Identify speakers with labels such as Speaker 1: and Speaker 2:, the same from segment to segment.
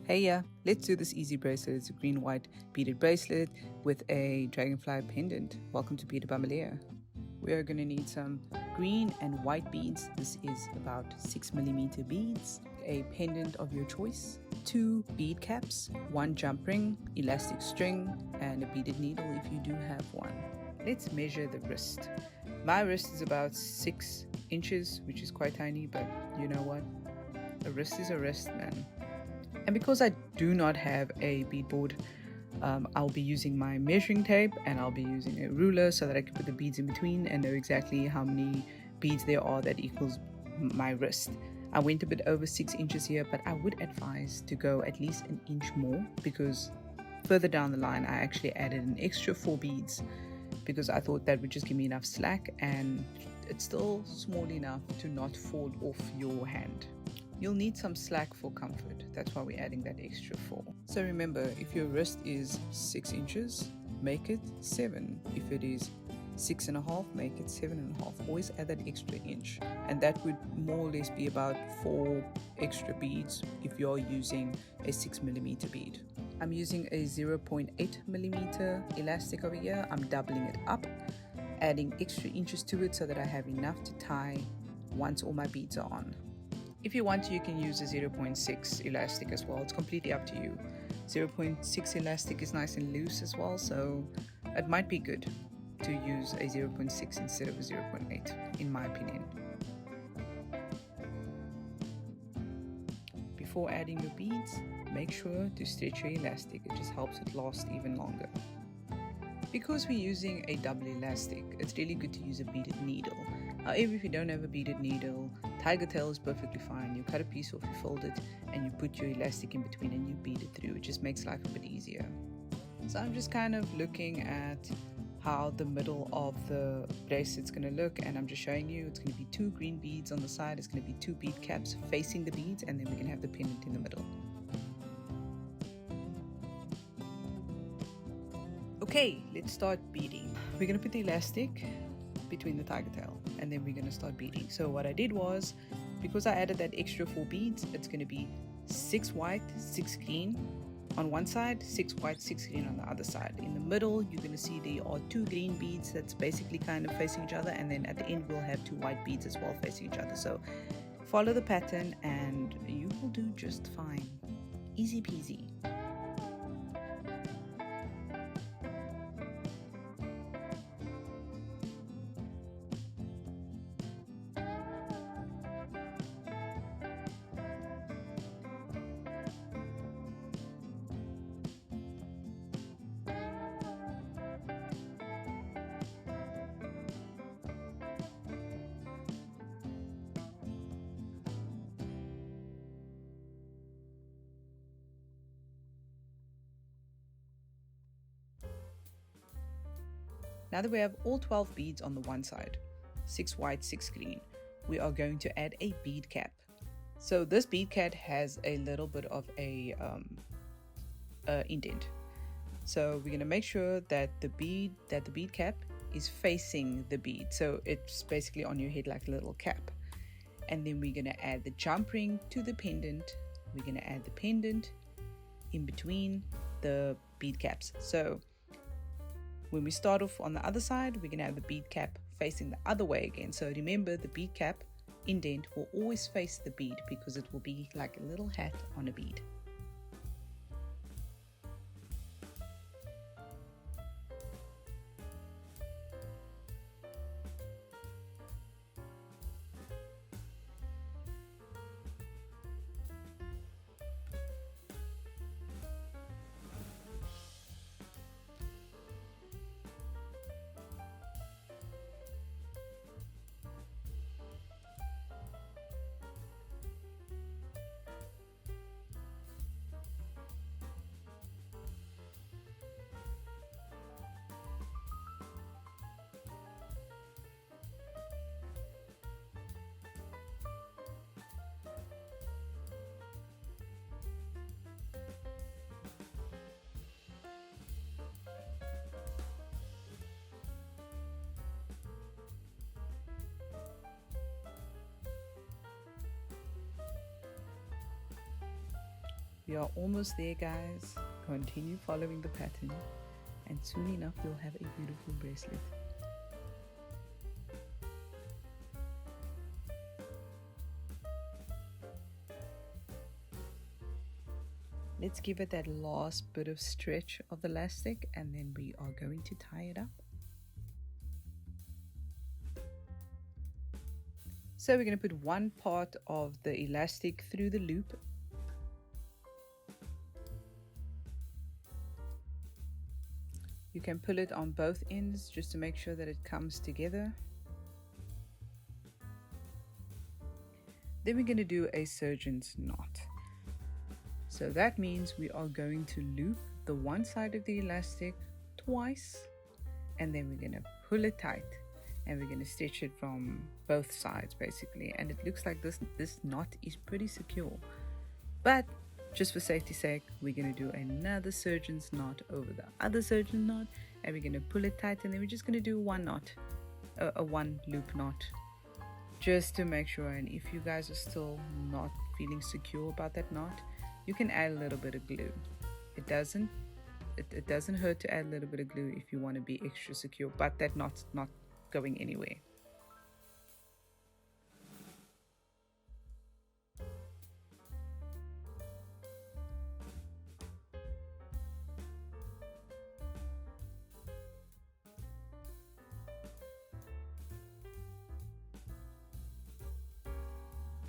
Speaker 1: Hey, yeah, let's do this easy bracelet. It's a green-white beaded bracelet with a dragonfly pendant. Welcome to Bead by Malaya. We are going to need some green and white beads. This is about 6mm beads, a pendant of your choice, 2 bead caps, 1 jump ring, elastic string, and a beaded needle if you do have one. Let's measure the wrist. My wrist is about 6 inches, which is quite tiny, but you know what? A wrist is a wrist, man. And because I do not have a beadboard, I'll be using my measuring tape and I'll be using a ruler so that I can put the beads in between and know exactly how many beads there are that equals my wrist. I went a bit over 6 inches here, but I would advise to go at least an inch more because further down the line I actually added an extra 4 beads because I thought that would just give me enough slack, and it's still small enough to not fall off your hand. You'll need some slack for comfort. That's why we're adding that extra 4. So remember, if your wrist is 6 inches, make it 7. If it is 6.5, make it 7.5. Always add that extra inch. And that would more or less be about 4 extra beads if you're using a 6mm bead. I'm using a 0.8mm elastic over here. I'm doubling it up, adding extra inches to it so that I have enough to tie once all my beads are on. If you want to, you can use a 0.6 elastic as well. It's completely up to you. 0.6 elastic is nice and loose as well, so it might be good to use a 0.6 instead of a 0.8, in my opinion. Before adding your beads, make sure to stretch your elastic. It just helps it last even longer. Because we're using a double elastic, it's really good to use a beaded needle. However, if you don't have a beaded needle, tiger tail is perfectly fine. You cut a piece off, you fold it, and you put your elastic in between and you bead it through. It just makes life a bit easier. So I'm just kind of looking at how the middle of the bracelet's going to look, and I'm just showing you it's going to be 2 green beads on the side, it's going to be 2 bead caps facing the beads, and then we're going to have the pendant in the middle. Okay, let's start beading. We're going to put the elastic between the tiger tail and then we're going to start beading. So what I did was, because I added that extra 4 beads, it's going to be 6 white, 6 green on one side, 6 white, 6 green on the other side. In the middle, you're going to see there are 2 green beads that's basically kind of facing each other, and then at the end we'll have 2 white beads as well facing each other. So follow the pattern and you will do just fine. Easy peasy. Now that we have all 12 beads on the one side, 6 white, 6 green, we are going to add a bead cap. So this bead cap has a little bit of a indent. So we're going to make sure that the bead cap is facing the bead. So it's basically on your head like a little cap. And then we're going to add the jump ring to the pendant. We're going to add the pendant in between the bead caps. So when we start off on the other side, we're going to have the bead cap facing the other way again. So remember, the bead cap indent will always face the bead because it will be like a little hat on a bead. We are almost there, guys. Continue following the pattern, and soon enough you'll have a beautiful bracelet. Let's give it that last bit of stretch of the elastic, and then we are going to tie it up. So we're going to put one part of the elastic through the loop. You can pull it on both ends just to make sure that it comes together. Then we're going to do a surgeon's knot. So that means we are going to loop the one side of the elastic twice, and then we're going to pull it tight, and we're going to stitch it from both sides basically. And it looks like this knot is pretty secure, but just for safety's sake, we're going to do another surgeon's knot over the other surgeon knot, and we're going to pull it tight, and then we're just going to do one knot, a one loop knot, just to make sure. And if you guys are still not feeling secure about that knot, you can add a little bit of glue. It doesn't hurt to add a little bit of glue if you want to be extra secure, but that knot's not going anywhere.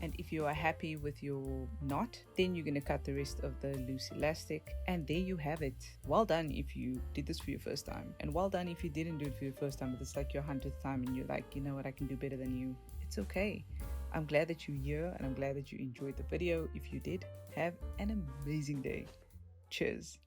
Speaker 1: And if you are happy with your knot, then you're going to cut the rest of the loose elastic, and there you have it. Well done if you did this for your first time, and well done if you didn't do it for your first time, but it's like your 100th time and you're like, you know what, I can do better than you. It's okay. I'm glad that you're here, and I'm glad that you enjoyed the video. If you did, have an amazing day. Cheers.